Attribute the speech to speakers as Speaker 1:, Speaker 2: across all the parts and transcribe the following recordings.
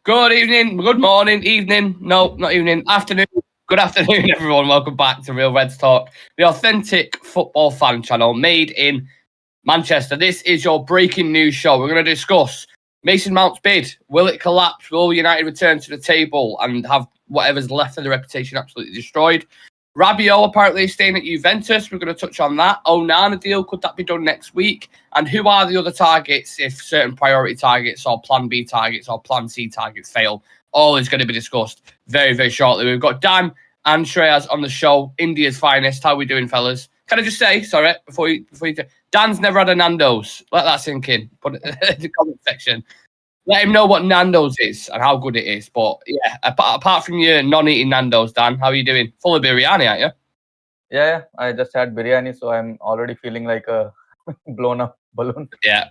Speaker 1: Good evening, good morning, evening. No, not evening, afternoon. Good afternoon, everyone. Welcome back to Real Reds Talk, the authentic football fan channel made in Manchester. This is your breaking news show. We're going to discuss Mason Mount's bid. Will it collapse? Will United return to the table and have whatever's left of the reputation absolutely destroyed? Rabiot apparently staying at Juventus. We're going to touch on that. Onana deal, could that be done next week? And who are the other targets if certain priority targets or plan B targets or plan C targets fail? All is going to be discussed very, very shortly. We've got Dan and Shreyas on the show, India's finest. How are we doing, fellas? Can I just say, sorry, before you do, Dan's never had a Nando's. Let that sink in. Put it in the comment section. Let him know what Nando's is and how good it is. But yeah, apart from your non-eating Nando's, Dan, how are you doing? Full of biryani, aren't you?
Speaker 2: Yeah, I just had biryani, so I'm already feeling like a blown up balloon.
Speaker 1: Yeah.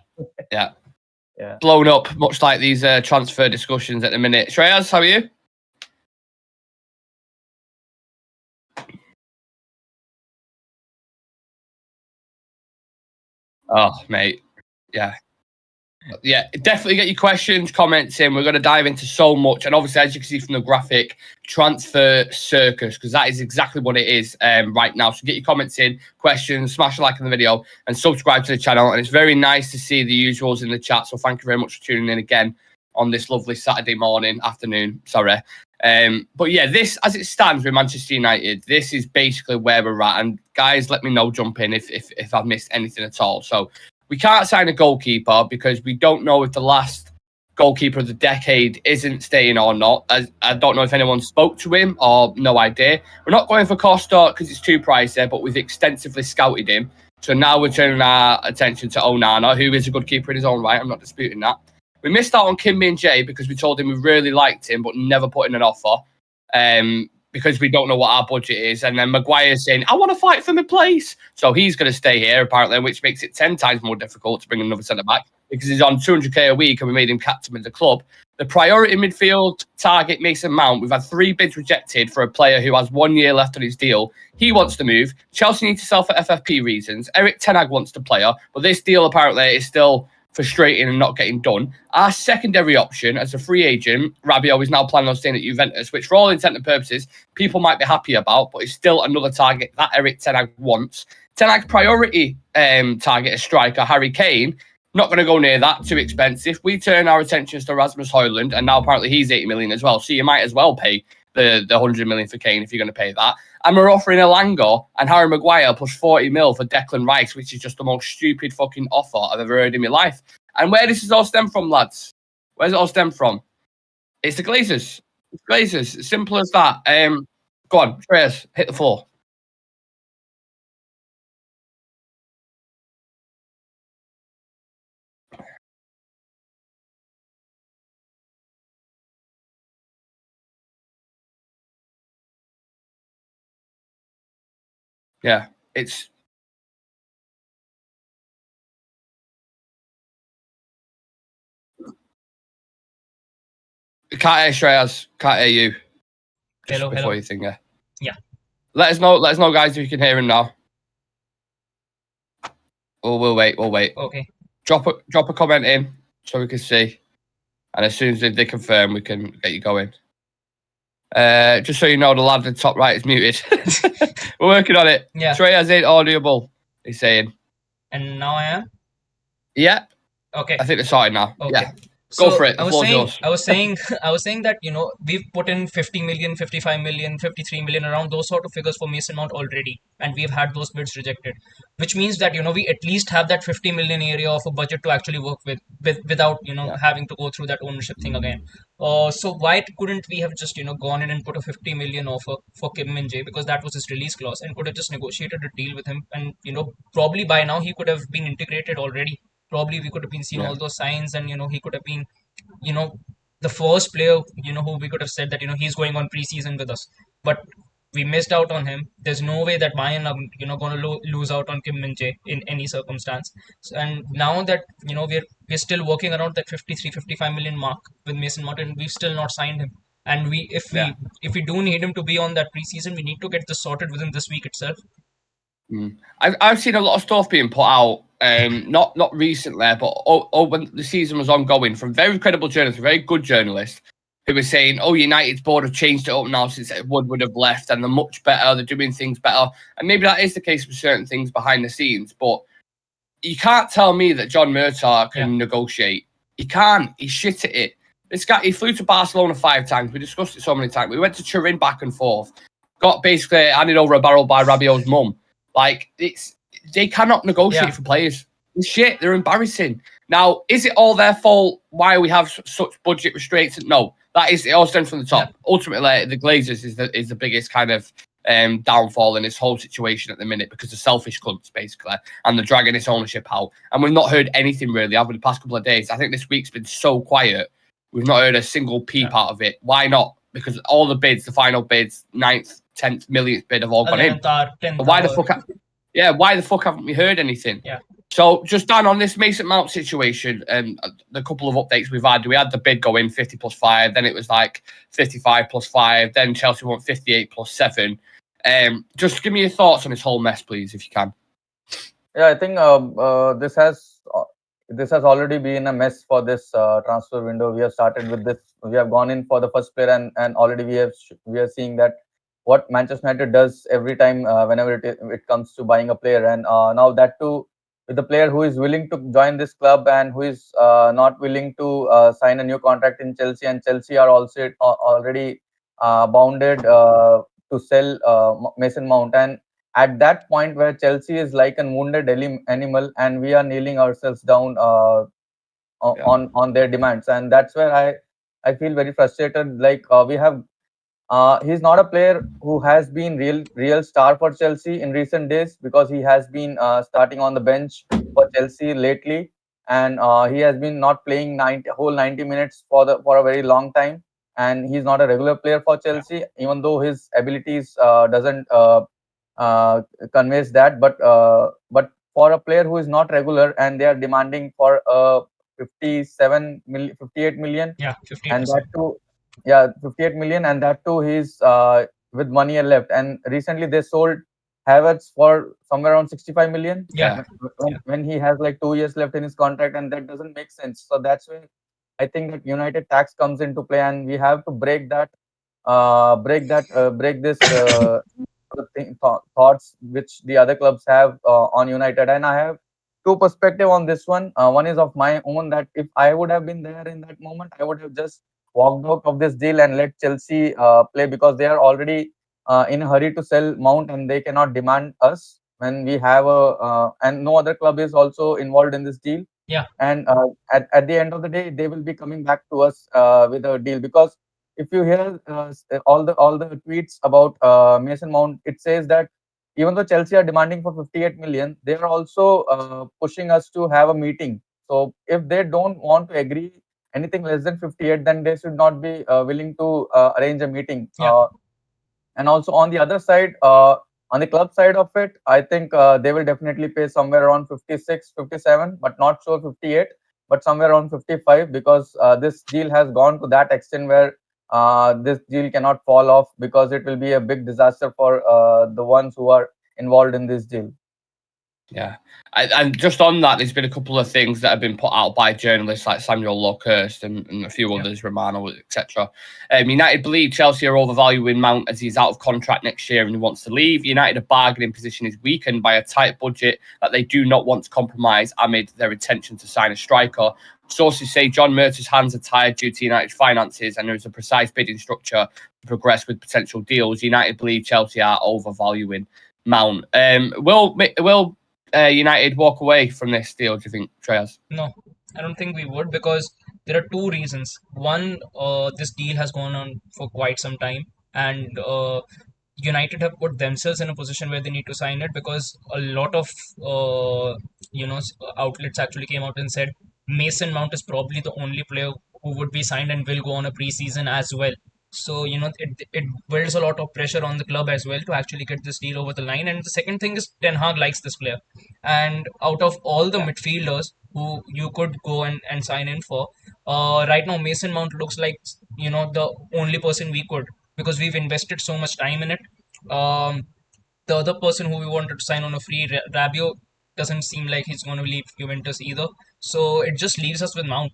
Speaker 1: Blown up, much like these transfer discussions at the minute. Shreyas, how are you? Oh, mate. Yeah, definitely get your questions, comments in. We're going to dive into so much. And obviously, as you can see from the graphic, transfer circus, because that is exactly what it is right now. So get your comments in, questions, smash a like on the video, and subscribe to the channel. And it's very nice to see the usuals in the chat. So thank you very much for tuning in again on this lovely Saturday afternoon. But yeah, this, as it stands with Manchester United, this is basically where we're at. And guys, let me know, jump in if I've missed anything at all. So we can't sign a goalkeeper because we don't know if the last goalkeeper of the decade isn't staying or not. I don't know if anyone spoke to him or no idea. We're not going for Costa because it's too pricey, but we've extensively scouted him. So now we're turning our attention to Onana, who is a good keeper in his own right. I'm not disputing that. We missed out on Kim Min-jae because we told him we really liked him, but never put in an offer because we don't know what our budget is. And then Maguire's saying, I want to fight for my place. So he's going to stay here, apparently, which makes it 10 times more difficult to bring another centre-back because he's on 200k a week and we made him captain of the club. The priority midfield target, Mason Mount, we've had 3 bids rejected for a player who has 1 year left on his deal. He wants to move. Chelsea need to sell for FFP reasons. Eric Ten Hag wants to play, but this deal apparently is still frustrating and not getting done. Our secondary option as a free agent, Rabiot, is now planning on staying at Juventus, which for all intent and purposes, people might be happy about, but it's still another target that Eric Ten Hag wants. Ten Hag's priority target, a striker, Harry Kane, not going to go near that, too expensive. We turn our attentions to Rasmus Højlund, and now apparently he's 80 million as well, so you might as well pay the 100 million for Kane if you're going to pay that. And we're offering Elanga and Harry Maguire plus 40 mil for Declan Rice, which is just the most stupid fucking offer I've ever heard in my life. And where this is all stemmed from, lads? Where's it all stemmed from? It's the Glazers. It's Glazers. Simple as that. Go on, Shreyas, hit the floor. Yeah, it's... Can't hear Shreyas. Can't hear you. Just
Speaker 3: hello.
Speaker 1: Before you think,
Speaker 3: Yeah.
Speaker 1: Let us know, guys, if you can hear him now. Oh, we'll wait.
Speaker 3: Okay.
Speaker 1: Drop a comment in so we can see. And as soon as they confirm, we can get you going. Just so you know, the lad at the top right is muted. We're working on it.
Speaker 3: Yeah.
Speaker 1: Shreyas ain't audible, he's saying.
Speaker 3: And now I am?
Speaker 1: Yeah.
Speaker 3: Okay.
Speaker 1: I think they're starting now.
Speaker 3: Okay.
Speaker 1: Yeah. Go for it.
Speaker 3: I was saying that, we've put in 50 million, 55 million, 53 million, around those sort of figures for Mason Mount already. And we've had those bids rejected, which means that, we at least have that 50 million area of a budget to actually work without, having to go through that ownership thing again. So why couldn't we have just, gone in and put a 50 million offer for Kim Min-jae, because that was his release clause, and could have just negotiated a deal with him. And, probably by now he could have been integrated already. Probably we could have been seeing all those signs, and he could have been, the first player, who we could have said that he's going on preseason with us. But we missed out on him. There's no way that Bayern are going to lose out on Kim Min-jae in any circumstance. And now that we're still working around that 53-55 million mark with Mason Mount, and we've still not signed him. And if we do need him to be on that preseason, we need to get this sorted within this week itself.
Speaker 1: I've seen a lot of stuff being put out, not recently, but when the season was ongoing, from very credible journalists, very good journalists, who were saying, "Oh, United's board have changed it up now since Woodward have left, and they're much better. They're doing things better." And maybe that is the case with certain things behind the scenes. But you can't tell me that John Murtaugh can negotiate. He can't. He's shit at it. This guy, he flew to Barcelona 5 times. We discussed it so many times. We went to Turin back and forth. Got basically handed over a barrel by Rabiot's mum. Like, they cannot negotiate for players. It's shit. They're embarrassing. Now, is it all their fault why we have such budget restraints? No, it all stems from the top. Yeah. Ultimately, the Glazers is the biggest kind of downfall in this whole situation at the minute, because the selfish cunts, basically, and they're dragging this ownership out. And we've not heard anything really over the past couple of days. I think this week's been so quiet. We've not heard a single peep out of it. Why not? Because all the bids, the final bids, 9th, 10th, millionth bid have all gone in. Why the fuck haven't we heard anything? Yeah. So just down on this Mason Mount situation, the couple of updates we've had, we had the bid go in 50 plus 5, then it was like 55 plus 5, then Chelsea want 58 plus 7. Just give me your thoughts on this whole mess, please, if you can.
Speaker 2: Yeah, I think this has already been a mess for this transfer window. We have started with this. We have gone in for the first player, and already we are seeing that what Manchester United does every time whenever it comes to buying a player, and now that too with the player who is willing to join this club and who is not willing to sign a new contract in Chelsea, and Chelsea are also already bounded to sell Mason Mount. And at that point where Chelsea is like a wounded animal, and we are kneeling ourselves down on their demands, and that's where I feel very frustrated. Like we have. He's not a player who has been real star for Chelsea in recent days, because he has been starting on the bench for Chelsea lately, and he has been not playing whole 90 minutes for a very long time, and he's not a regular player for Chelsea, even though his abilities doesn't conveys that. But for a player who is not regular, and they are demanding for 58 million,
Speaker 3: 50%.
Speaker 2: And that too. 58 million, and that too he's with 1 year left. And recently they sold Havertz for somewhere around 65 million. When he has like 2 years left in his contract, and that doesn't make sense. So that's where I think that United tax comes into play, and we have to break this thoughts which the other clubs have on United. And I have two perspective on this one. One is of my own, that if I would have been there in that moment, I would have just walked out of this deal and let Chelsea play, because they are already in a hurry to sell Mount, and they cannot demand us when we have and no other club is also involved in this deal. And at the end of the day, they will be coming back to us with a deal, because if you hear all the tweets about Mason Mount, it says that even though Chelsea are demanding for 58 million, they are also pushing us to have a meeting. So if they don't want to agree anything less than 58, then they should not be willing to arrange a meeting. And also on the other side, on the club side of it, I think they will definitely pay somewhere around 56, 57, but not sure 58, but somewhere around 55, because this deal has gone to that extent where this deal cannot fall off, because it will be a big disaster for the ones who are involved in this deal.
Speaker 1: Yeah, and just on that, there's been a couple of things that have been put out by journalists like Samuel Lockhurst and a few others, Romano, etc. United believe Chelsea are overvaluing Mount as he's out of contract next year and he wants to leave. United bargaining position is weakened by a tight budget that they do not want to compromise amid their intention to sign a striker. Sources say John Murtaugh's hands are tied due to United's finances, and there is a precise bidding structure to progress with potential deals. United believe Chelsea are overvaluing Mount. Will United walk away from this deal, do you think, Treyas?
Speaker 3: No, I don't think we would, because there are two reasons. One, this deal has gone on for quite some time, and United have put themselves in a position where they need to sign it, because a lot of outlets actually came out and said Mason Mount is probably the only player who would be signed and will go on a preseason as well. So, it builds a lot of pressure on the club as well to actually get this deal over the line. And the second thing is Ten Hag likes this player. And out of all the midfielders who you could go and sign in for, right now Mason Mount looks like, the only person we could, because we've invested so much time in it. The other person who we wanted to sign on a free, Rabiot, doesn't seem like he's going to leave Juventus either. So it just leaves us with Mount.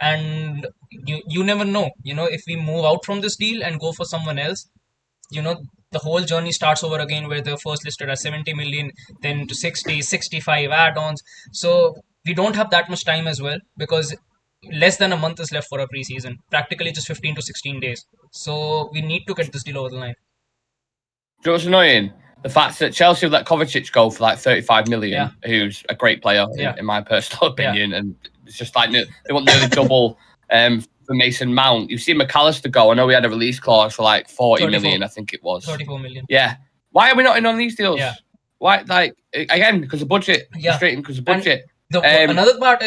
Speaker 3: and you never know. If we move out from this deal and go for someone else, you know the whole journey starts over again, where they're first listed at 70 million, then to 60, 65 add-ons. So we don't have that much time as well, because less than a month is left for our preseason, practically just 15 to 16 days. So we need to get this deal over the line.
Speaker 1: Do you know what's annoying? The fact that Chelsea let Kovacic go for like 35 million, who's a great player in my personal opinion, and it's just like they want nearly double for Mason Mount. You've seen McAllister go. I know we had a release clause for like 40 million, I think it was.
Speaker 3: 34 million.
Speaker 1: Yeah. Why are we not in on these deals?
Speaker 3: Yeah.
Speaker 1: Why? Like again, because of budget.
Speaker 3: Yeah.
Speaker 1: Frustrating because of budget.
Speaker 3: Another part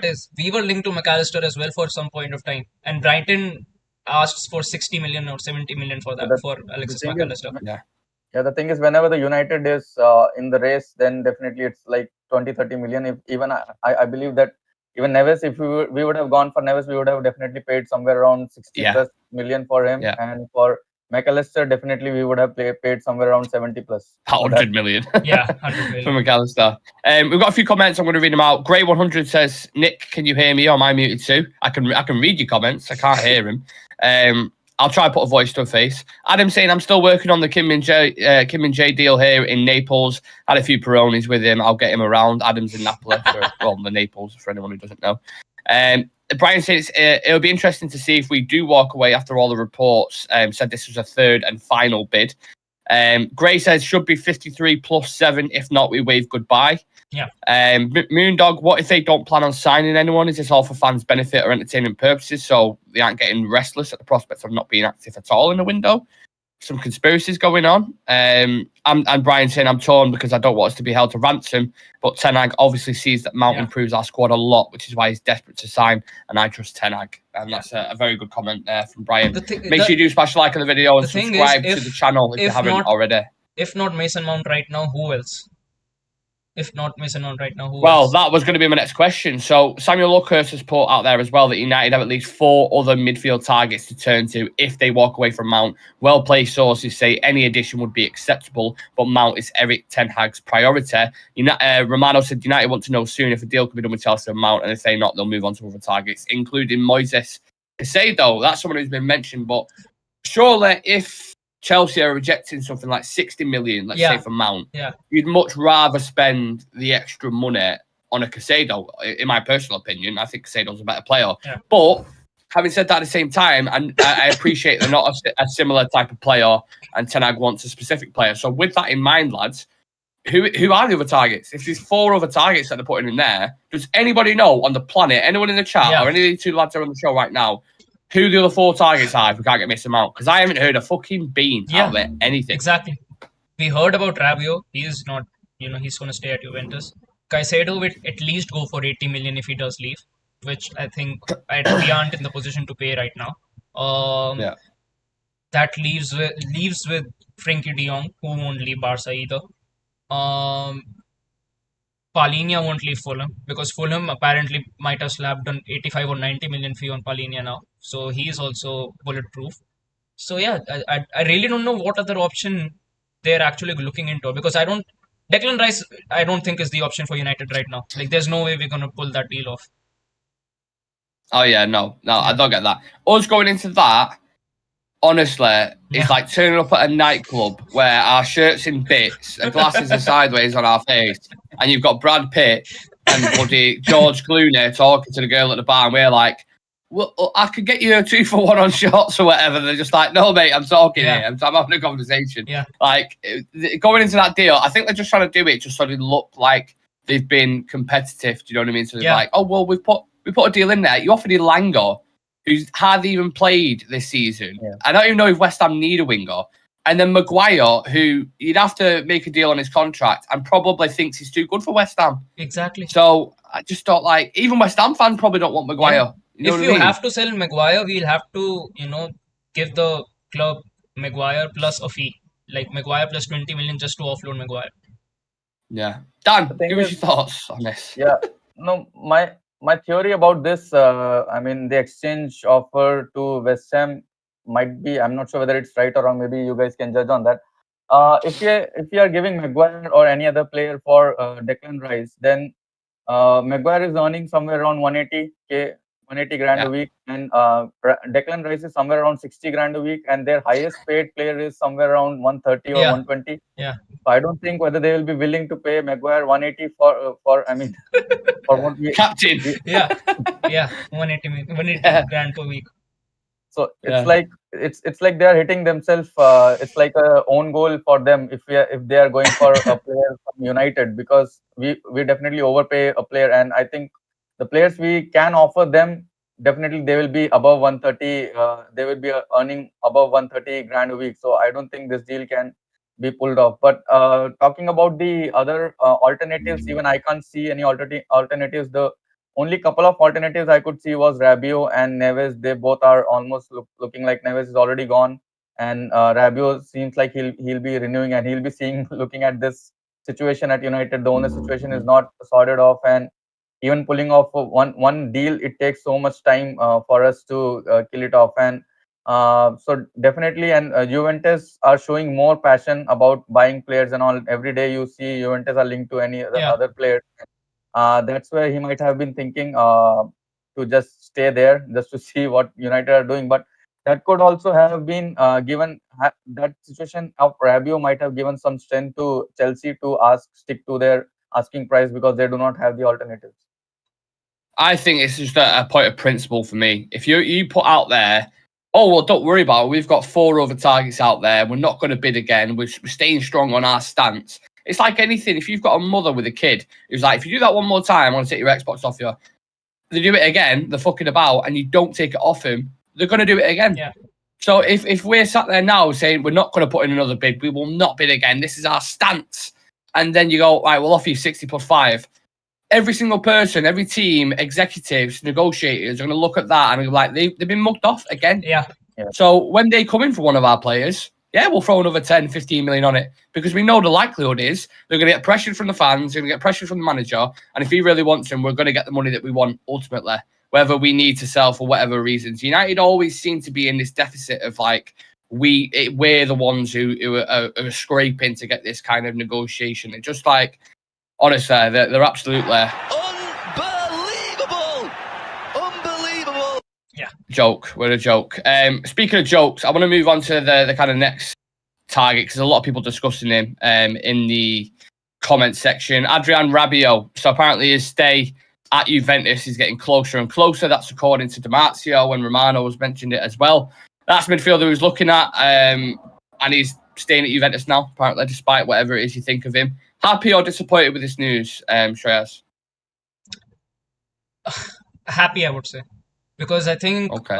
Speaker 3: is we were linked to McAllister as well for some point of time, and Brighton asks for 60 million or 70 million for that, for Alexis McAllister.
Speaker 2: Yeah, the thing is, whenever the United is in the race, then definitely it's like 20-30 million. If even I believe that even Neves, if we would have gone for Neves, we would have definitely paid somewhere around 60 plus million for him. And for McAllister, definitely we would have paid somewhere around 70 plus.
Speaker 1: 100 million.
Speaker 3: Yeah, 100 million.
Speaker 1: For McAllister. We've got a few comments. I'm going to read them out. Grey 100 says, Nick, can you hear me? Or am I muted too? I can read your comments. I can't hear him. I'll try to put a voice to a face. Adam saying, I'm still working on the Kim Min Jae deal here in Naples. Had a few Peronis with him. I'll get him around. Adam's in Napoli. The Naples, for anyone who doesn't know. Brian says, it'll be interesting to see if we do walk away after all the reports. Said this was a third and final bid. Gray says, should be 53 plus 7. If not, we wave goodbye.
Speaker 3: Yeah.
Speaker 1: Moondog, what if they don't plan on signing anyone? Is this all for fans' benefit or entertainment purposes? So they aren't getting restless at the prospect of not being active at all in the window? Some conspiracies going on. And Brian saying, I'm torn because I don't want us to be held to ransom. But Ten Hag obviously sees that Mount improves our squad a lot, which is why he's desperate to sign. And I trust Ten Hag. And that's a very good comment there from Brian. Make sure you do smash a like on the video and subscribe to the channel if you haven't already.
Speaker 3: If not Mason Mount right now, who else? If not Mason Mount right now, who
Speaker 1: else?
Speaker 3: Well,
Speaker 1: that was going to be my next question. So Samuel Luckhurst has put out there as well that United have at least 4 other midfield targets to turn to if they walk away from Mount. Well-placed sources say any addition would be acceptable, but Mount is Erik Ten Hag's priority. Romano said United want to know soon if a deal can be done with Chelsea and Mount, and if they're not, they'll move on to other targets, including Moises Caicedo. That's someone who's been mentioned, but surely if Chelsea are rejecting something like 60 million, let's say, for Mount, you'd much rather spend the extra money on a Caicedo, in my personal opinion. I think Caicedo's a better player. Yeah. But having said that at the same time, and I appreciate they're not a similar type of player, and Ten Hag wants a specific player. So with that in mind, lads, who are the other targets? If there's 4 other targets that they're putting in there, does anybody know on the planet, anyone in the chat, or any of the 2 lads that are on the show right now, who the other 4 targets are if we can't get Mason Mount? Because I haven't heard a fucking bean out there, anything.
Speaker 3: Exactly. We heard about Rabiot. He is not, he's going to stay at Juventus. Caicedo would at least go for 80 million if he does leave, which I think we aren't in the position to pay right now. That leaves with Frenkie de Jong, who won't leave Barca either. Palhinha won't leave Fulham because Fulham apparently might have slapped an 85 or 90 million fee on Palhinha now. So he is also bulletproof. So yeah, I really don't know what other option they're actually looking into, because Declan Rice, I don't think is the option for United right now. Like, there's no way we're going to pull that deal off.
Speaker 1: Oh yeah, no, I don't get that. Us going into that, honestly, it's like turning up at a nightclub where our shirt's in bits, and glasses are sideways on our face, and you've got Brad Pitt and bloody George Clooney talking to the girl at the bar, and we're like, well, I could get you a 2-for-1 on shots or whatever. They're just like, no, mate, I'm talking here. I'm having a conversation.
Speaker 3: Yeah.
Speaker 1: Like, going into that deal, I think they're just trying to do it just so they look like they've been competitive. Do you know what I mean? So they're like, oh, well, we put a deal in there. You offered Elanga, who's hardly even played this season. Yeah. I don't even know if West Ham need a winger. And then Maguire, who you'd have to make a deal on his contract and probably thinks he's too good for West Ham.
Speaker 3: Exactly.
Speaker 1: So I just thought, like, even West Ham fans probably don't want Maguire.
Speaker 3: Yeah.
Speaker 1: You know
Speaker 3: if you have to sell Maguire, we'll have to, give the club Maguire plus a fee. Like Maguire plus 20 million just to offload Maguire.
Speaker 1: Yeah. Dan, give us your thoughts on this.
Speaker 2: Yeah. No, my theory about this, the exchange offer to West Ham might be, I'm not sure whether it's right or wrong. Maybe you guys can judge on that. If you are giving Maguire or any other player for Declan Rice, then Maguire is earning somewhere around 180k 180 grand
Speaker 1: Yeah.
Speaker 2: a week, and Declan Rice is somewhere around 60 grand a week, and their highest paid player is somewhere around 130 or
Speaker 3: Yeah.
Speaker 2: 120.
Speaker 3: Yeah.
Speaker 2: So I don't think whether they will be willing to pay Maguire 180 for I mean for what
Speaker 1: Captain.
Speaker 2: we
Speaker 3: Yeah. Yeah. 180
Speaker 1: Yeah.
Speaker 3: grand per week.
Speaker 2: so
Speaker 1: Yeah.
Speaker 2: it's like they are hitting themselves. It's like a own goal for them if they are going for a player from United, because we definitely overpay a player, and I think the players we can offer them, definitely they will be above 130. They will be earning above 130 grand a week. So I don't think this deal can be pulled off. But talking about the other alternatives, even I can't see any alternatives. The only couple of alternatives I could see was Rabiot and Neves. They both are almost looking like Neves is already gone, and Rabiot seems like he'll be renewing, and he'll be seeing looking at this situation at United. The owner situation is not sorted off, and even pulling off one deal, it takes so much time for us to kill it off. And so definitely, and Juventus are showing more passion about buying players and all. Every day you see Juventus are linked to any
Speaker 3: Yeah.
Speaker 2: other player. That's where he might have been thinking to just stay there, just to see what United are doing. But that could also have been that situation of Rabiot might have given some strength to Chelsea to stick to their asking price, because they do not have the alternatives.
Speaker 1: I think it's just a point of principle for me. If you put out there, oh, well, don't worry about it. We've got 4 other targets out there. We're not going to bid again. We're staying strong on our stance. It's like anything. If you've got a mother with a kid who's like, if you do that one more time, I'm going to take your Xbox off you. They do it again, they're fucking about, and you don't take it off them, they're going to do it again.
Speaker 3: Yeah.
Speaker 1: So if we're sat there now saying we're not going to put in another bid, we will not bid again, this is our stance, and then you go, right, we'll offer you 60 plus 5. Every single person, every team, executives, negotiators are going to look at that and be like, they've been mugged off again.
Speaker 3: Yeah.
Speaker 1: So when they come in for one of our players, yeah, we'll throw another 10, 15 million on it, because we know the likelihood is they're going to get pressured from the fans, they're going to get pressured from the manager, and if he really wants him, we're going to get the money that we want ultimately, whether we need to sell for whatever reasons. United always seem to be in this deficit of like, we're the ones who are scraping to get this kind of negotiation. It's just like, honestly, they're absolutely
Speaker 4: unbelievable.
Speaker 3: Yeah.
Speaker 1: Joke. We're a joke. Speaking of jokes, I want to move on to the kind of next target, because a lot of people discussing him in the comment section. Adrian Rabiot. So apparently his stay at Juventus is getting closer and closer. That's according to Damartio, and Romano was mentioned it as well. That's midfielder he was looking at, and he's staying at Juventus now, apparently, despite whatever it is you think of him. Happy or disappointed with this news, Shreyas?
Speaker 3: Happy, I would say, because I think
Speaker 1: Okay.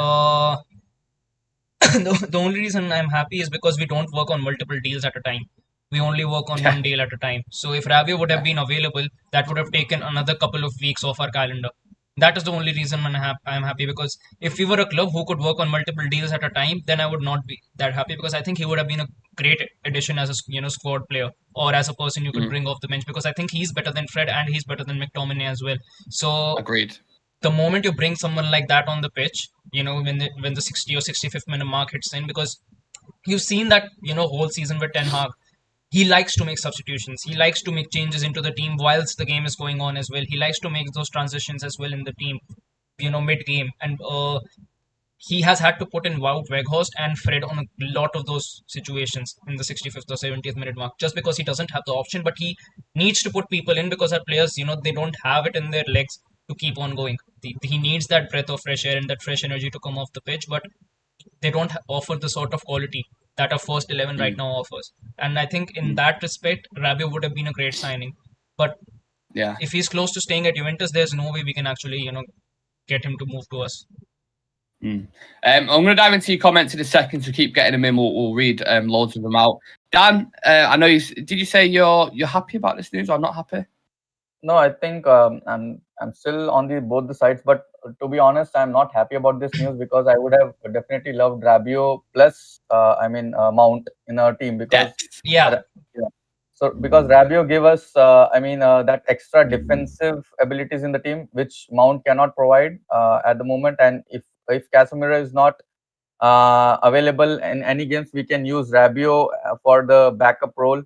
Speaker 3: the only reason I'm happy is because we don't work on multiple deals at a time. We only work on one deal at a time. So if Rabiot would have been available, that would have taken another couple of weeks off our calendar. That is the only reason I'm happy, because if we were a club who could work on multiple deals at a time, then I would not be that happy, because I think he would have been a great addition as a squad player, or as a person you could bring off the bench, because I think he's better than Fred and he's better than McTominay as well. So
Speaker 1: Agreed.
Speaker 3: the moment you bring someone like that on the pitch, when the 60 or 65th minute mark hits in, because you've seen that whole season with Ten Hag, he likes to make substitutions. He likes to make changes into the team whilst the game is going on as well. He likes to make those transitions as well in the team, mid game. And he has had to put in Wout Weghorst and Fred on a lot of those situations in the 65th or 70th minute mark, just because he doesn't have the option. But he needs to put people in, because our players, they don't have it in their legs to keep on going. He needs that breath of fresh air and that fresh energy to come off the pitch, but they don't offer the sort of quality that our first 11 right now offers. And I think in that respect, Rabiot would have been a great signing. But
Speaker 1: Yeah.
Speaker 3: if he's close to staying at Juventus, there's no way we can actually, get him to move to us.
Speaker 1: I'm going to dive into your comments in a second, so keep getting them in. We'll read loads of them out. Dan, I know did you say you're happy about this news or not happy?
Speaker 2: No, I think I'm still on both the sides, but to be honest, I'm not happy about this news, because I would have definitely loved Rabiot plus Mount in our team, because
Speaker 3: Yeah.
Speaker 2: So because Rabiot gave us that extra defensive abilities in the team, which Mount cannot provide at the moment. And if Casemiro is not available in any games, we can use Rabiot for the backup role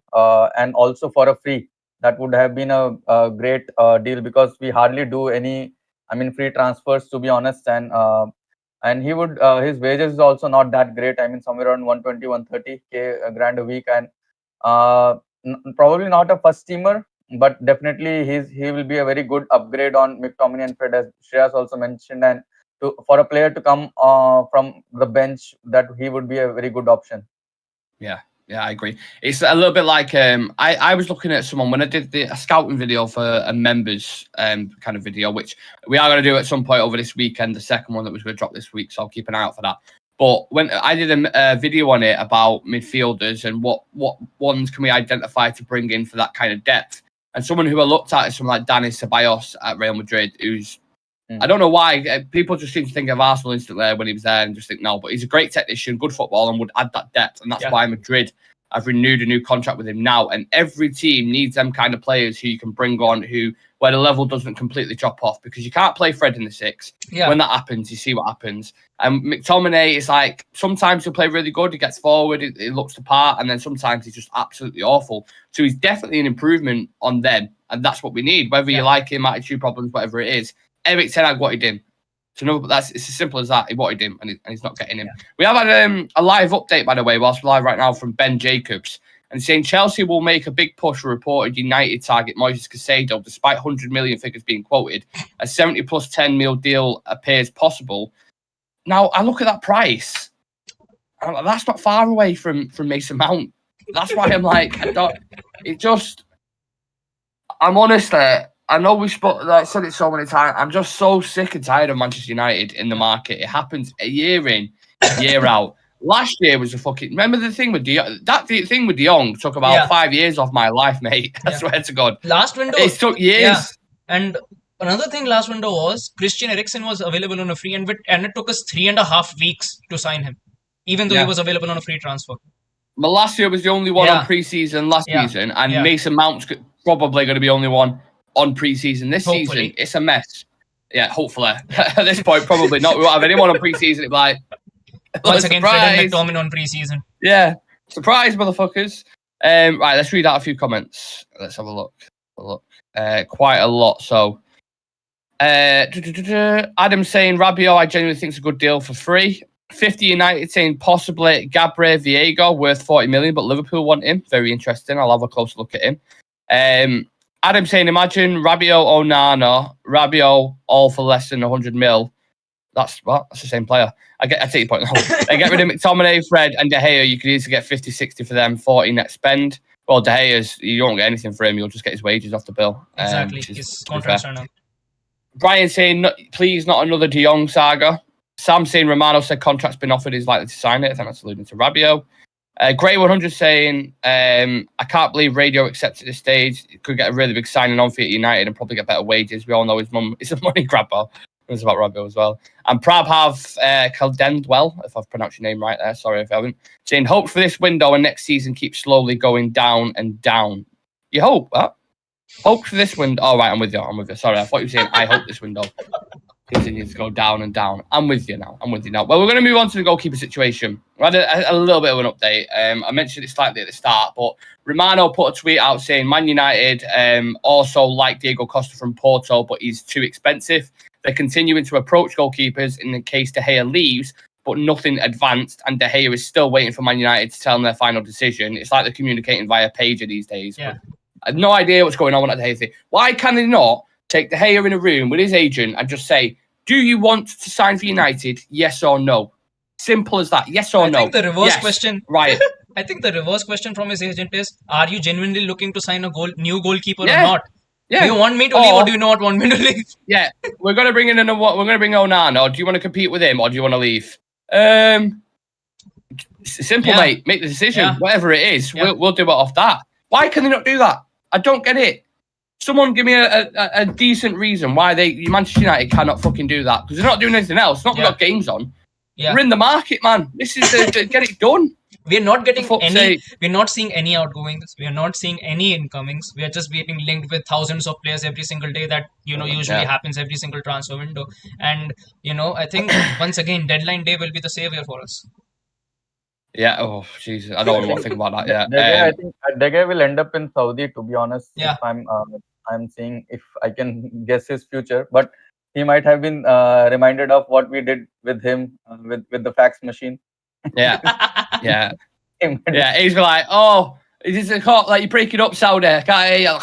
Speaker 2: and also for a free. That would have been a great deal, because we hardly do any I mean, free transfers, to be honest. And he would his wages is also not that great. I mean, somewhere around 120, 130k grand a week, and probably not a first teamer, but definitely he will be a very good upgrade on McTominay and Fred, as Shreyas also mentioned. And for a player to come from the bench, that he would be a very good option.
Speaker 1: Yeah, I agree. It's a little bit like I was looking at someone when I did a scouting video for a members kind of video, which we are going to do at some point over this weekend. The second one that was going to drop this week, so I'll keep an eye out for that. But when I did a video on it about midfielders and what ones can we identify to bring in for that kind of depth, and someone who I looked at is someone like Dani Ceballos at Real Madrid, who's I don't know why people just seem to think of Arsenal instantly when he was there and just think no, but he's a great technician, good football, and would add that depth, and that's why Madrid have renewed a new contract with him now. And every team needs them kind of players who you can bring on where the level doesn't completely drop off, because you can't play Fred in the six. When that happens, you see what happens. And McTominay is like, sometimes he'll play really good, he gets forward, he looks the part, and then sometimes he's just absolutely awful. So he's definitely an improvement on them, and that's what we need, whether you like him, attitude problems, whatever it is. Eric Ten Hag wanted him. So no, it's as simple as that. He wanted him, and he's not getting him. We have had a live update, by the way, whilst we're live right now, from Ben Jacobs, and saying Chelsea will make a big push for reported United target Moises Caicedo, despite 100 million figures being quoted. A 70 plus 10 mil deal appears possible. Now, I look at that price. That's not far away from Mason Mount. That's why I'm like, I'm honestly, I know we said it so many times. I'm just so sick and tired of Manchester United in the market. It happens a year in, year out. Last year was a fucking. Remember the thing with the thing with De Jong took about 5 years off my life, mate. I swear to God.
Speaker 3: Last window,
Speaker 1: it took years.
Speaker 3: Yeah. And another thing, last window was Christian Eriksen was available on a free, and it took us 3.5 weeks to sign him, even though he was available on a free transfer.
Speaker 1: Malacia was the only one on pre-season last season, and Mason Mount's probably going to be only one on pre-season this season. It's a mess. Yeah, hopefully. At this point, probably not. We won't have anyone on pre-season. It'll be like,
Speaker 3: once again, Fred and McTominay on pre-season. Yeah,
Speaker 1: surprise, motherfuckers. Right, let's read out a few comments. Let's have a look. Quite a lot. So, Adam saying Rabiot, I genuinely think it's a good deal for free. 50 United saying possibly Gabriel Viego worth 40 million, but Liverpool want him. Very interesting. I'll have a closer look at him. Adam saying, imagine Rabiot, Onana, Rabiot all for less than 100 mil. That's the same player. I take your point. They get rid of McTominay, Fred, and De Gea. You could easily get 50, 60 for them, 40 net spend. Well, De Gea's, you won't get anything for him. You'll just get his wages off the bill.
Speaker 3: Exactly. His contract's running out.
Speaker 1: Brian saying, please, not another De Jong saga. Sam saying Romano said contract's been offered, he's likely to sign it. I think that's alluding to Rabiot. Grey 100 saying, I can't believe Radio accepts at this stage. He could get a really big signing on for United and probably get better wages. We all know his mum is a money grabber. It's about Rabiot as well. And Prab have Caldendwell, if I've pronounced your name right there. Sorry if I haven't. Saying, hope for this window and next season keeps slowly going down and down. You hope that? Hope for this window. Oh, right, I'm with you. Sorry, I thought you were saying, I hope this window continues to go down and down. I'm with you now. Well, we're going to move on to the goalkeeper situation. We had a little bit of an update. I mentioned it slightly at the start, but Romano put a tweet out saying Man United also like Diego Costa from Porto, but he's too expensive. They're continuing to approach goalkeepers in the case De Gea leaves, but nothing advanced, and De Gea is still waiting for Man United to tell them their final decision. It's like they're communicating via pager these days.
Speaker 3: Yeah.
Speaker 1: I have no idea what's going on with that De Gea thing. Why can they not take De Gea in a room with his agent and just say, do you want to sign for United? Yes or no? Simple as that. Yes or no?
Speaker 3: I think the reverse question.
Speaker 1: Right.
Speaker 3: I think the reverse question from his agent is, are you genuinely looking to sign a new goalkeeper or not? Yeah. Do you want me to leave or do you not want me to leave?
Speaker 1: Yeah. We're going to bring Onana. Do you want to compete with him or do you want to leave? Simple, mate. Make the decision. Yeah. Whatever it is, we'll do it off that. Why can they not do that? I don't get it. Someone give me a decent reason why Manchester United cannot fucking do that. Because they're not doing anything else. Not we've got games on. Yeah. We're in the market, man. This is to get it done.
Speaker 3: We're not getting any. We're not seeing any outgoings. We're not seeing any incomings. We are just getting linked with thousands of players every single day. That usually happens every single transfer window. And I think once again, deadline day will be the savior for us.
Speaker 1: Yeah. Oh, Jesus. I don't want to think about that. Yeah.
Speaker 2: I think De Gea will end up in Saudi. To be honest,
Speaker 3: yeah.
Speaker 2: If I'm seeing if I can guess his future, but he might have been reminded of what we did with him with the fax machine.
Speaker 1: Yeah, yeah,
Speaker 2: He might be-
Speaker 1: yeah. He's like, oh, is this a cop? Like, you're breaking up, Saudi. I can't hear you.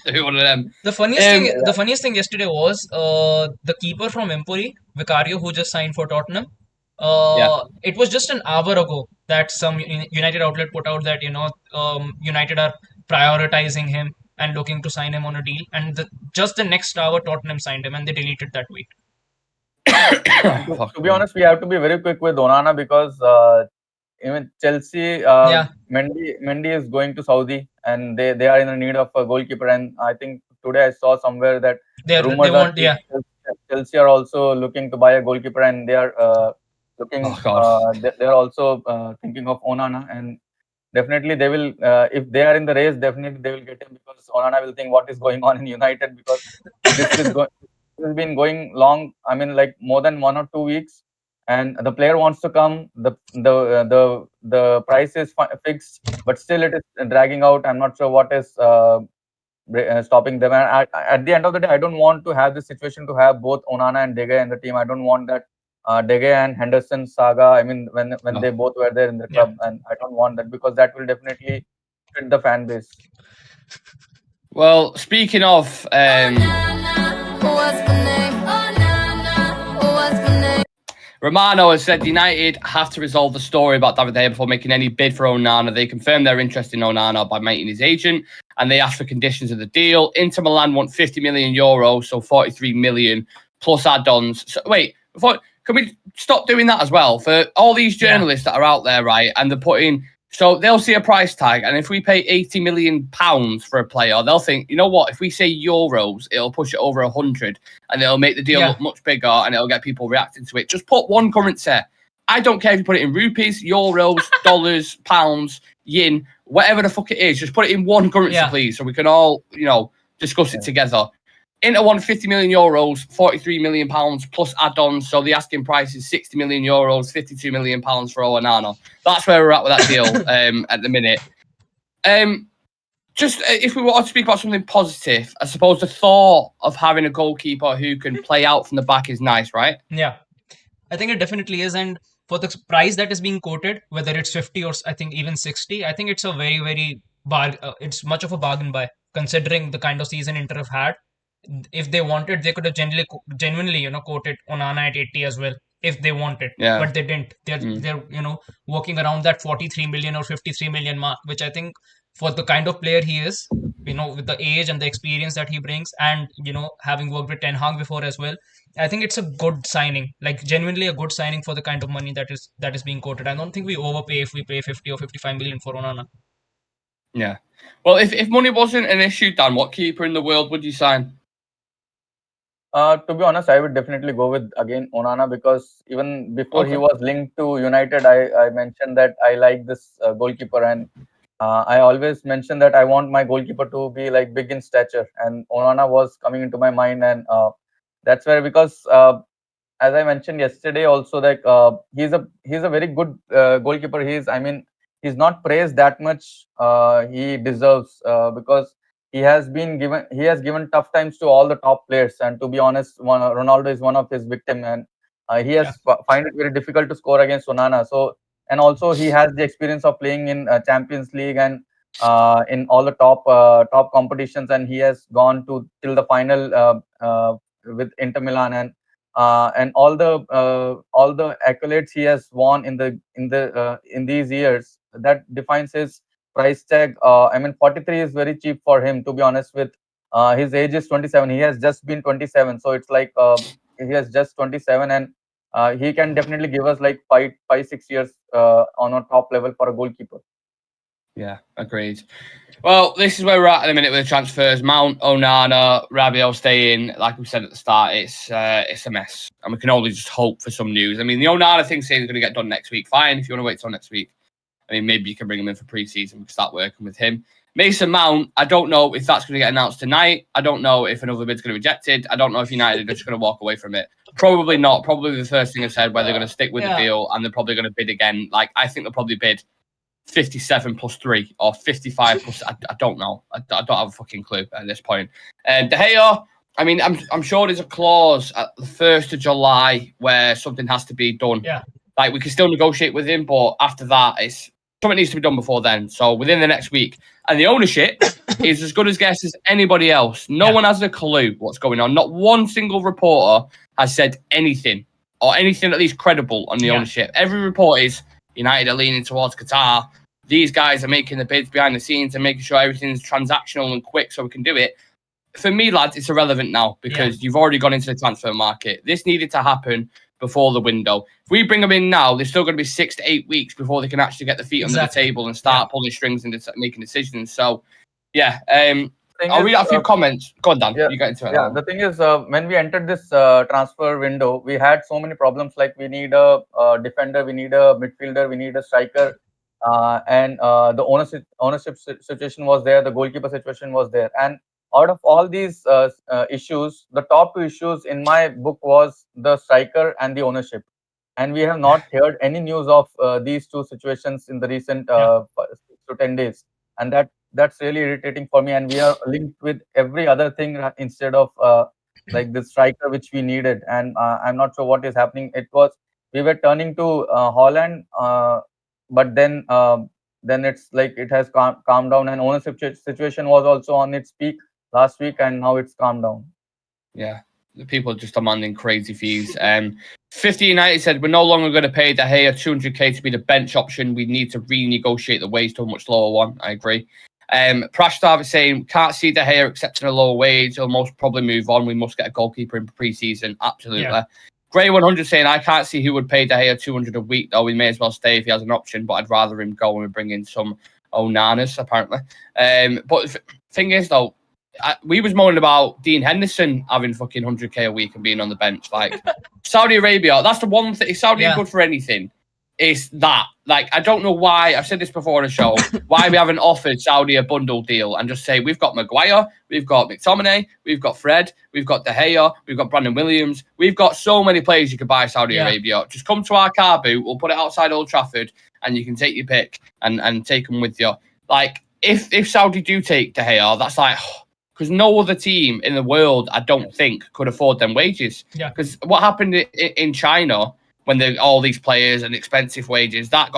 Speaker 1: Do one of them.
Speaker 3: The funniest thing yesterday was the keeper from Empoli, Vicario, who just signed for Tottenham.
Speaker 1: Yeah.
Speaker 3: It was just an hour ago that some United outlet put out that United are prioritizing him and looking to sign him on a deal, and just the next hour Tottenham signed him, and they deleted that tweet.
Speaker 2: to be honest, we have to be very quick with Onana because even Chelsea,
Speaker 3: Yeah.
Speaker 2: Mendy is going to Saudi, and they are in the need of a goalkeeper. And I think today I saw somewhere that
Speaker 3: They
Speaker 2: rumors
Speaker 3: want,
Speaker 2: are Chelsea are also looking to buy a goalkeeper, and they are looking.
Speaker 1: Oh, God.
Speaker 2: They are also thinking of Onana, and definitely they will. If they are in the race, definitely they will get him because Onana will think what is going on in United because this is going. This has been going long. I mean, like more than 1 or 2 weeks, and the player wants to come. The price is fixed, but still it is dragging out. I'm not sure what is stopping them. And at the end of the day, I don't want to have this situation to have both Onana and De Gea in the team. I don't want that De Gea and Henderson saga. I mean, when they both were there in the club, and I don't want that because that will definitely fit the fan base.
Speaker 1: Well, speaking of, Romano has said United have to resolve the story about David De Gea before making any bid for Onana. They confirmed their interest in Onana by meeting his agent, and they asked for conditions of the deal. Inter Milan want 50 million euros, so 43 million plus add-ons. So, wait, can we stop doing that as well? For all these journalists that are out there, right, and they're putting... So they'll see a price tag, and if we pay £80 million for a player, they'll think, you know what, if we say euros, it'll push it over 100, and it'll make the deal look much bigger, and it'll get people reacting to it. Just put one currency. I don't care if you put it in rupees, euros, dollars, pounds, yen, whatever the fuck it is. Just put it in one currency, please, so we can all, discuss it together. Inter won 50 million euros, 43 million pounds plus add-ons. So the asking price is 60 million euros, 52 million pounds for Onana. That's where we're at with that deal at the minute. Just if we want to speak about something positive, I suppose the thought of having a goalkeeper who can play out from the back is nice, right?
Speaker 3: Yeah, I think it definitely is. And for the price that is being quoted, whether it's 50 or I think even 60, I think it's a very, very it's much of a bargain buy considering the kind of season Inter have had. If they wanted, they could have genuinely, quoted Onana at 80 as well if they wanted.
Speaker 1: Yeah.
Speaker 3: But they didn't. They're working around that 43 million or 53 million mark, which I think for the kind of player he is, with the age and the experience that he brings, and having worked with Ten Hag before as well, I think it's a good signing, like genuinely a good signing for the kind of money that is being quoted. I don't think we overpay if we pay 50 or 55 million for Onana.
Speaker 1: Yeah. Well, if money wasn't an issue, Dan, what keeper in the world would you sign?
Speaker 2: To be honest, I would definitely go with again Onana because even before he was linked to United, I mentioned that I like this goalkeeper, and I always mentioned that I want my goalkeeper to be like big in stature, and Onana was coming into my mind, and that's where because as I mentioned yesterday also, like he's a very good goalkeeper. He's not praised that much. He deserves because he has given tough times to all the top players, and to be honest, Ronaldo is one of his victims, and he has find it very difficult to score against Onana. So, and also he has the experience of playing in Champions League and in all the top competitions, and he has gone till the final with Inter Milan, and all the accolades he has won in these years, that defines his price tag. 43 is very cheap for him, to be honest. With his age is 27, he has just been 27, so it's like he has just 27, and he can definitely give us like 5-6 years on a top level for a goalkeeper.
Speaker 1: Yeah, agreed. Well, this is where we're at the minute with the transfers. Mount, Onana, Rabiot staying. Like we said at the start, it's a mess, and we can only just hope for some news. I mean, the Onana thing saying it's going to get done next week. Fine, if you want to wait till next week. I mean, maybe you can bring him in for pre-season. We can start working with him. Mason Mount, I don't know if that's going to get announced tonight. I don't know if another bid's going to be rejected. I don't know if United are just going to walk away from it. Probably not. Probably the first thing I said, where they're going to stick with the deal, and they're probably going to bid again. Like, I think they'll probably bid 57 plus 3 or 55 plus... I don't know. I don't have a fucking clue at this point. De Gea, I mean, I'm sure there's a clause at the 1st of July where something has to be done.
Speaker 3: Yeah.
Speaker 1: Like, we can still negotiate with him, but after that, something needs to be done before then. So within the next week. And the ownership is as good as guess as anybody else. No one has a clue what's going on. Not one single reporter has said anything or anything at least credible on the ownership. Every report is United are leaning towards Qatar. These guys are making the bids behind the scenes and making sure everything's transactional and quick so we can do it. For me, lads, it's irrelevant now because you've already gone into the transfer market. This needed to happen before the window. If we bring them in now, they're still going to be 6 to 8 weeks before they can actually get the feet under the table and start pulling strings and making decisions. So, I'll read out a few comments. Go on, Dan. You get into it.
Speaker 2: Yeah, the thing is, when we entered this transfer window, we had so many problems. Like we need a defender, we need a midfielder, we need a striker, and the ownership situation was there. The goalkeeper situation was there, and out of all these issues, the top two issues in my book was the striker and the ownership. And we have not heard any news of these two situations in the recent 6 to 10 days. And that's really irritating for me. And we are linked with every other thing instead of like the striker which we needed. And I'm not sure what is happening. We were turning to Holland, but then it's like it has calmed down, and ownership situation was also on its peak last week, and now it's calmed down.
Speaker 1: Yeah, the people are just demanding crazy fees. 50 United said, we're no longer going to pay De Gea 200k to be the bench option. We need to renegotiate the wage to a much lower one. I agree. Prashtav is saying, can't see De Gea accepting a lower wage. He'll most probably move on. We must get a goalkeeper in pre-season. Absolutely. Yeah. Grey 100 saying, I can't see who would pay De Gea 200 a week, though. We may as well stay if he has an option, but I'd rather him go and bring in some Onanas, apparently. But the thing is, though, we was moaning about Dean Henderson having fucking 100k a week and being on the bench. Like, Saudi Arabia, that's the one thing. If Saudi are good for anything, it's that. Like, I don't know why, I've said this before on the show, why we haven't offered Saudi a bundle deal and just say, we've got Maguire, we've got McTominay, we've got Fred, we've got De Gea, we've got Brandon Williams. We've got so many players you could buy Saudi Arabia. Just come to our car boot, we'll put it outside Old Trafford, and you can take your pick and take them with you. Like, if Saudi do take De Gea, that's like... Because no other team in the world, I don't think, could afford them wages. Yeah. Because what happened in China when all these players and expensive wages, that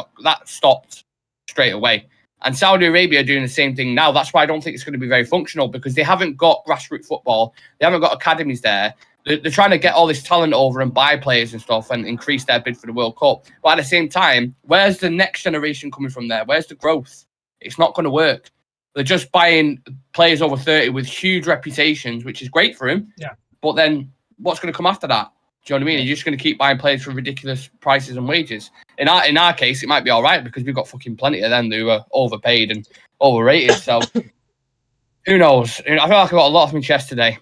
Speaker 1: stopped straight away. And Saudi Arabia are doing the same thing now. That's why I don't think it's going to be very functional, because they haven't got grassroots football. They haven't got academies there. They're trying to get all this talent over and buy players and stuff and increase their bid for the World Cup. But at the same time, where's the next generation coming from there? Where's the growth? It's not going to work. They're just buying players over 30 with huge reputations, which is great for him. Yeah. But then what's going to come after that? Do you know what I mean? You're just going to keep buying players for ridiculous prices and wages. In our case, it might be all right because we've got fucking plenty of them who are overpaid and overrated. So who knows? I feel like I've got a lot off my chest today.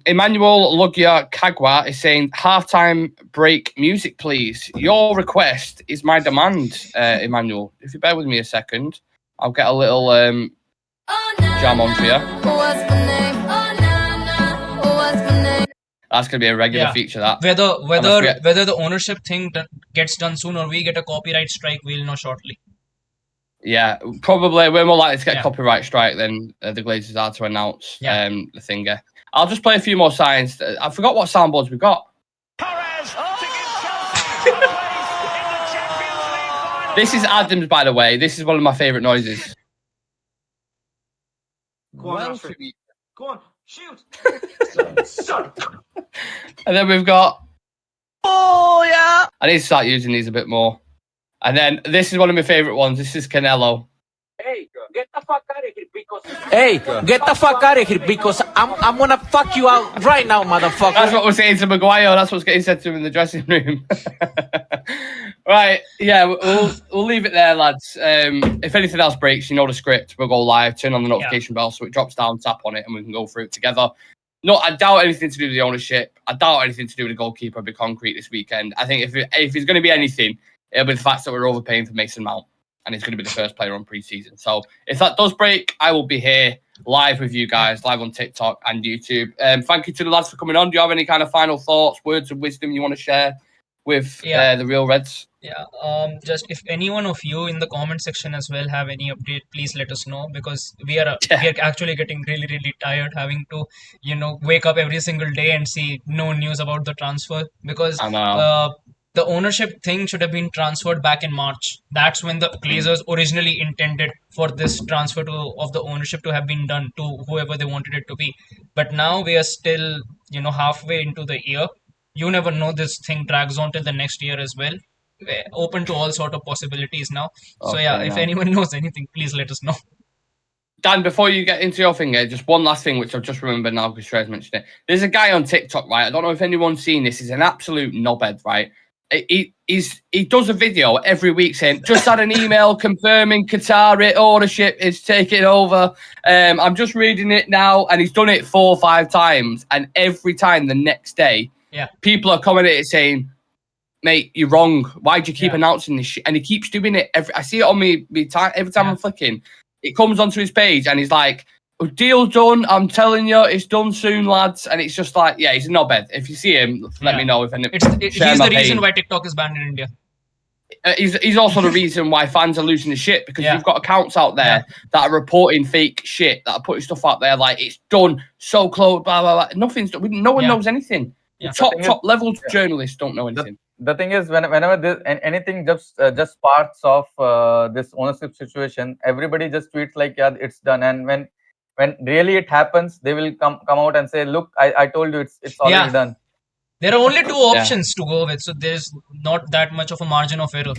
Speaker 1: Emmanuel Lugia Kagwa is saying, halftime break music, please. Your request is my demand, Emmanuel. If you bear with me a second, I'll get a little... jam on for you. That's going to be a regular feature. That
Speaker 3: whether the ownership thing gets done soon or we get a copyright strike, we'll know shortly.
Speaker 1: Yeah, probably we're more likely to get a copyright strike than the Glazers are to announce the thing. I'll just play a few more signs. I forgot what soundboards we got. This is Adams, by the way. This is one of my favourite noises.
Speaker 4: Go on, go on, shoot!
Speaker 1: And then we've got... Oh, yeah! I need to start using these a bit more. And then this is one of my favourite ones. This is Canelo.
Speaker 4: Hey, get the fuck out of here because I'm gonna fuck you out right now, motherfucker.
Speaker 1: That's what we're saying to Maguire. That's what's getting said to him in the dressing room. Right, yeah, we'll leave it there, lads. If anything else breaks, you know the script. We'll go live, turn on the notification bell so it drops down, tap on it, and we can go through it together. No, I doubt anything to do with the ownership. I doubt anything to do with the goalkeeper will be concrete this weekend. I think if it's going to be anything, it'll be the fact that we're overpaying for Mason Mount, and he's going to be the first player on pre-season. So if that does break, I will be here live with you guys, live on TikTok and YouTube. Thank you to the lads for coming on. Do you have any kind of final thoughts, words of wisdom you want to share with
Speaker 3: Yeah.
Speaker 1: the Real Reds.
Speaker 3: Yeah, just if any one of you in the comment section as well have any update, please let us know, because we are actually getting really, really tired having to, wake up every single day and see no news about the transfer, because
Speaker 1: I know.
Speaker 3: the ownership thing should have been transferred back in March. That's when the Glazers originally intended for this transfer of the ownership to have been done to whoever they wanted it to be. But now we are still, halfway into the year. You never know, this thing drags on till the next year as well. Open to all sort of possibilities now. So yeah,
Speaker 1: Okay,
Speaker 3: if
Speaker 1: now.
Speaker 3: anyone knows anything, please let us know.
Speaker 1: Dan, before you get into your thing here, just one last thing, which I've just remembered now because Shreyas mentioned it. There's a guy on TikTok, right? I don't know if anyone's seen this. He's an absolute knobhead, right? He does a video every week saying, just had an email confirming Qatari ownership is taking over. I'm just reading it now, and he's done it 4 or 5 times. And every time the next day, people are commenting it saying, mate, you're wrong. Why'd you keep announcing this shit? And he keeps doing it. I see it on me every time I'm flicking. It comes onto his page and he's like, deal's done. I'm telling you, it's done soon, lads. And it's just like, he's a knobhead. If you see him, let me know.
Speaker 3: He's the reason why TikTok is banned in India.
Speaker 1: He's also the reason why fans are losing the shit, because you've got accounts out there that are reporting fake shit, that are putting stuff out there like it's done, so close, blah, blah, blah. Nothing's done. No one knows anything. Top level journalists don't know anything.
Speaker 2: The thing is, whenever anything just parts of this ownership situation, everybody just tweets like, yeah, it's done. And when really it happens, they will come out and say, look, I told you it's already done.
Speaker 3: There are only 2 options to go with, so there's not that much of a margin of error.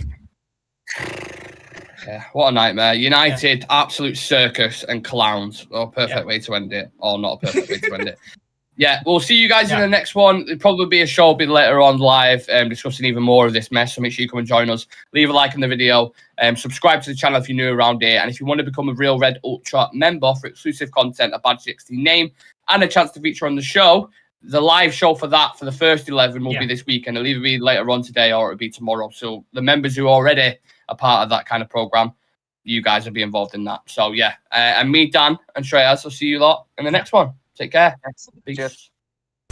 Speaker 1: Yeah, what a nightmare. United, absolute circus and clowns. Oh, perfect way to end it. Or not a perfect way to end it. Yeah, we'll see you guys in the next one. There'll probably be a show a bit later on live, discussing even more of this mess. So make sure you come and join us. Leave a like on the video. Subscribe to the channel if you're new around here. And if you want to become a Real Red Ultra member for exclusive content, a Badge 16 name, and a chance to feature on the show, the live show for that, for the first 11, will be this weekend. It'll either be later on today or it'll be tomorrow. So the members who are already a part of that kind of program, you guys will be involved in that. So yeah, and me, Dan, and Shreyas, will see you lot in the next one. Take care.
Speaker 2: Cheers.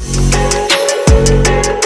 Speaker 1: Peace.